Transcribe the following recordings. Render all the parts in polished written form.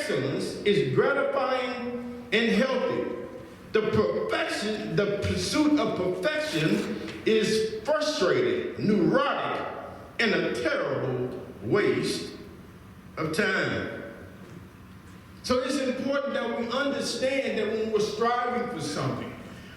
excellence is gratifying and healthy. The pursuit of perfection is frustrating, neurotic, and a terrible waste of time. So it's important that we understand that when we're striving for something,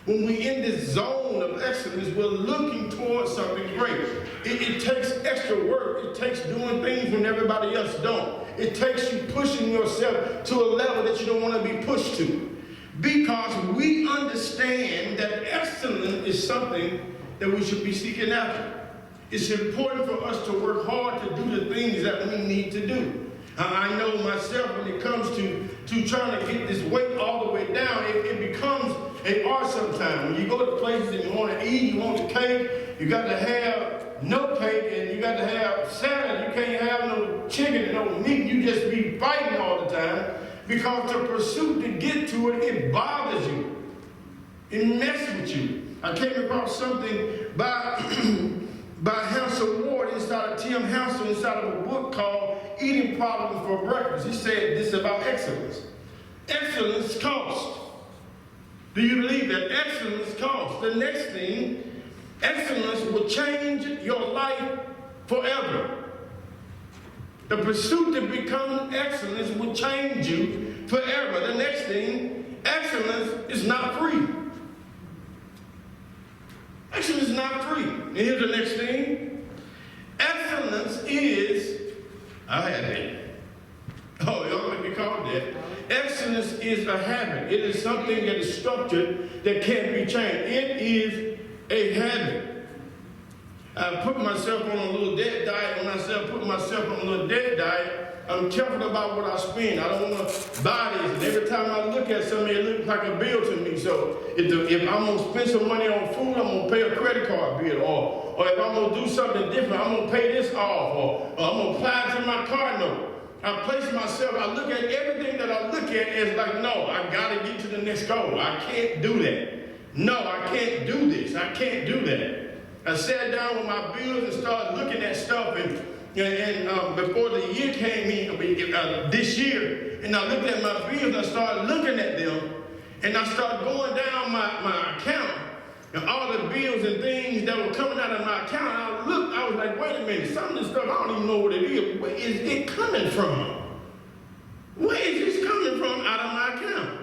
when we're in this zone of excellence, we're looking towards something great. It takes extra work. It takes doing things when everybody else don't. It takes you pushing yourself to a level that you don't want to be pushed to. Because we understand that excellence is something that we should be seeking after. It's important for us to work hard to do the things that we need to do. I know myself when it comes to trying to get this weight all the way down, it becomes an art sometimes. When you go to places and you want to eat, you want the cake, you got to have no cake and you got to have salad. You can't have no chicken and no meat. You just be fighting all the time because the pursuit to get to it, it bothers you. It messes with you. I came across something by Hansel Ward inside of Tim Hansel inside of a book called Eating Problems for Breakfast. He said this about excellence. Excellence costs. Do you believe that? Excellence costs. The next thing, excellence will change your life forever. The pursuit to become excellence will change you forever. The next thing, excellence is not free. Excellence is not free. And here's the next thing. Excellence is a habit. Oh, y'all might be called that. Excellence is a habit. It is something that is structured that can't be changed. It is a habit. I put myself on a little debt diet. When I say I put myself on a little debt diet, I'm careful about what I spend. I don't want to buy this. And every time I look at something, it looks like a bill to me. So if I'm going to spend some money on food, I'm going to pay a credit card bill. Or if I'm going to do something different, I'm going to pay this off. Or I'm going to apply it to my car note. I place myself, I look at everything that I look at as like, no, I got to get to the next goal. I can't do that. No, I can't do this. I can't do that. I sat down with my bills and started looking at stuff, and before the year came in, this year, and I looked at my bills, I started looking at them, and I started going down my account, and all the bills and things that were coming out of my account, I was like, wait a minute, some of this stuff, I don't even know what it is. Where is it coming from? Where is this coming from out of my account?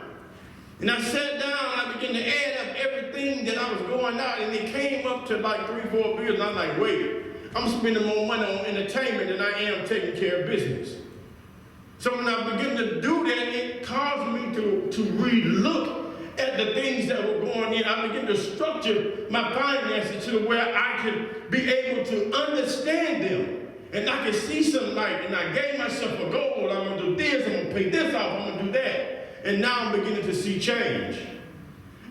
And I sat down and I began to add up everything that I was going out, and it came up to like 3-4 bills, and I'm like, wait, I'm spending more money on entertainment than I am taking care of business. So when I began to do that, it caused me to re-look at the things that were going in. I began to structure my finances to where I could be able to understand them. And I could see some light, and I gave myself a goal. I'm going to do this, I'm going to pay this off, I'm going to do that. And now I'm beginning to see change.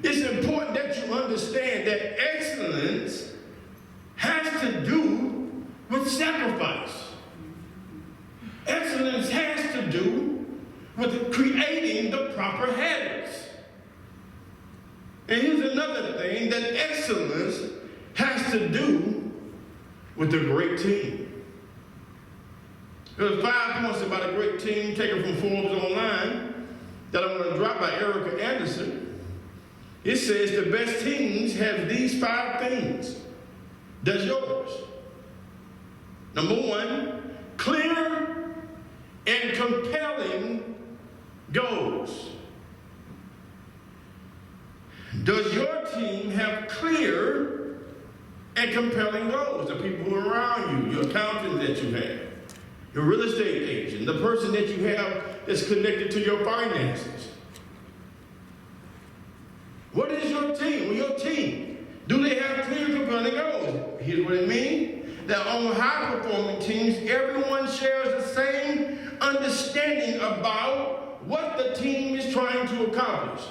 It's important that you understand that excellence has to do with sacrifice. Excellence has to do with creating the proper habits. And here's another thing, that excellence has to do with a great team. There's 5 points about a great team taken from Forbes Online that I'm going to drop by Erica Anderson. It says the best teams have these 5 things. Does yours? Number 1, clear and compelling goals. Does your team have clear and compelling goals? The people who are around you, your accountant that you have, your real estate agent, the person that you have that's connected to your finances. What is your team? Well, your team, do they have clear and compelling goals? Here's what it means. That on high-performing teams, everyone shares the same understanding about what the team is trying to accomplish.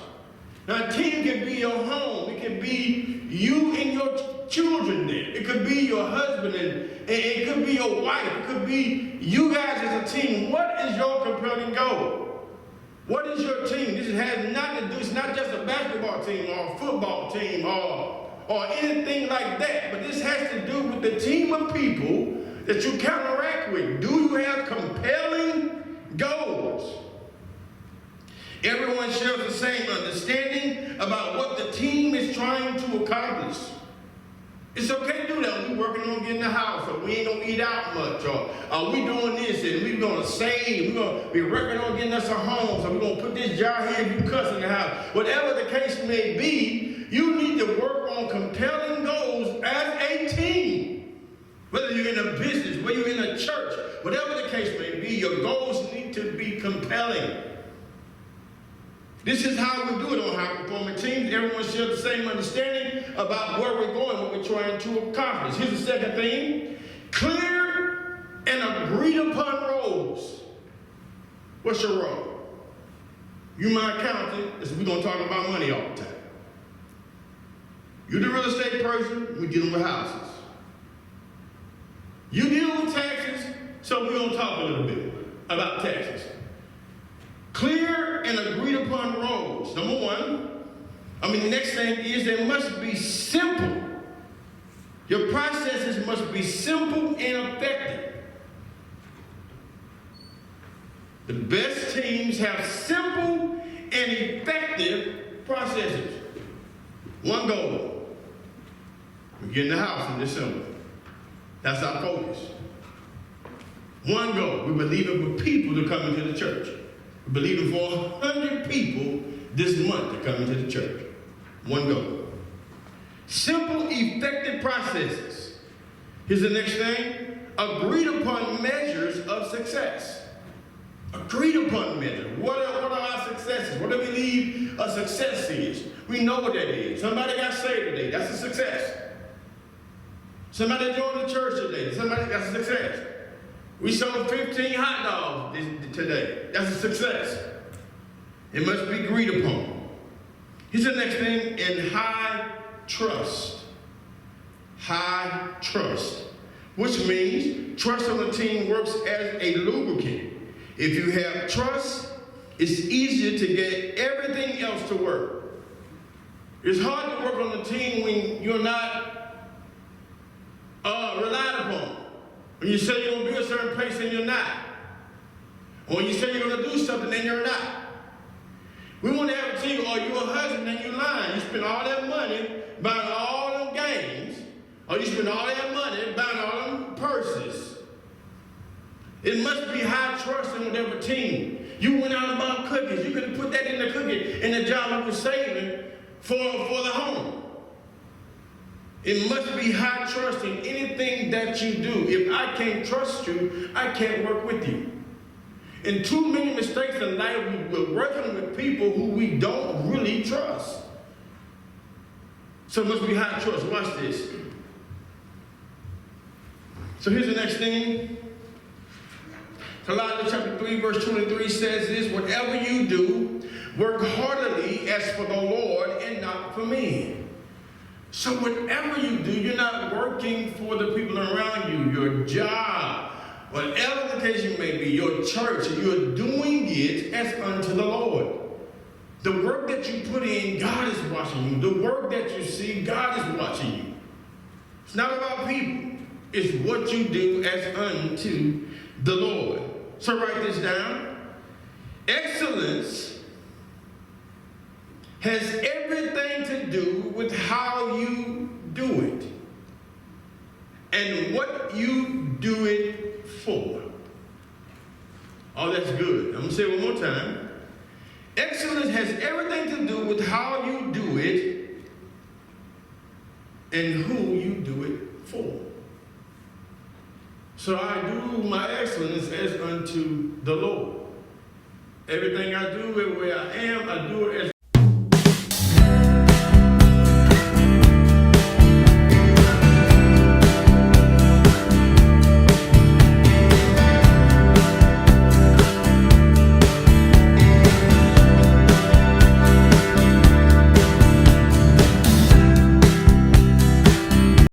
Now, a team can be your home. It can be you and your children there. It could be your husband, and it could be your wife. It could be you guys as a team. What is your compelling goal? What is your team? This has nothing to do, it's not just a basketball team or a football team or anything like that, but this has to do with the team of people that you counteract with. Do you have compelling goals? Everyone shares the same understanding about what the team is trying to accomplish. It's okay to do that. We're working on getting the house, or we ain't going to eat out much, or we doing this, and we're going to save. We're going to be working on getting us a home, so we're going to put this jar here if you cuss in the house. Whatever the case may be, you need to work on compelling goals as a team. Whether you're in a business, whether you're in a church, whatever the case may be, your goals need to be compelling. This is how we do it on high-performing teams. Everyone shares the same understanding about where we're going, what we're trying to accomplish. Here's the second thing. Clear and agreed upon roles. What's your role? You my accountant, we're going to talk about money all the time. You're the real estate person, we're dealing with houses. You deal with taxes, so we're going to talk a little bit about taxes. Clear and agreed upon roles. Number one, the next thing is they must be simple. Your processes must be simple and effective. The best teams have simple and effective processes. One goal. We get in the house in December. That's our focus. One goal. We believe it for people to come into the church. We're believing for 100 people this month to come into the church. One goal. Simple, effective processes. Here's the next thing. Agreed upon measures of success. Agreed upon measures. What are our successes? What do we believe a success is? We know what that is. Somebody got saved today. That's a success. Somebody joined the church today. That's a success. We sold 15 hot dogs today. That's a success. It must be agreed upon. Here's the next thing, in high trust. High trust. Which means trust on the team works as a lubricant. If you have trust, it's easier to get everything else to work. It's hard to work on the team when you're not relied upon. When you say you're going to be a certain place and you're not. Or when you say you're going to do something and you're not. We want to have a team, or you're a husband and you're lying. You spend all that money buying all them games, or you spend all that money buying all them purses. It must be high trust in whatever team. You went out and bought cookies. You could have put that in the cookie in the job you were saving for the home. It must be high trust in anything that you do. If I can't trust you, I can't work with you. And too many mistakes in life, we're working with people who we don't really trust. So it must be high trust. Watch this. So here's the next thing. Colossians chapter 3, verse 23 says this: whatever you do, work heartily as for the Lord and not for men. So whatever you do, you're not working for the people around you, your job, whatever the case you may be, your church, you're doing it as unto the Lord. The work that you put in, God is watching you. The work that you see, God is watching you. It's not about people. It's what you do as unto the Lord. So write this down. Excellence has everything to do with how you do it and what you do it for. Oh, that's good. I'm going to say it one more time. Excellence has everything to do with how you do it and who you do it for. So I do my excellence as unto the Lord. Everything I do, everywhere I am, I do it as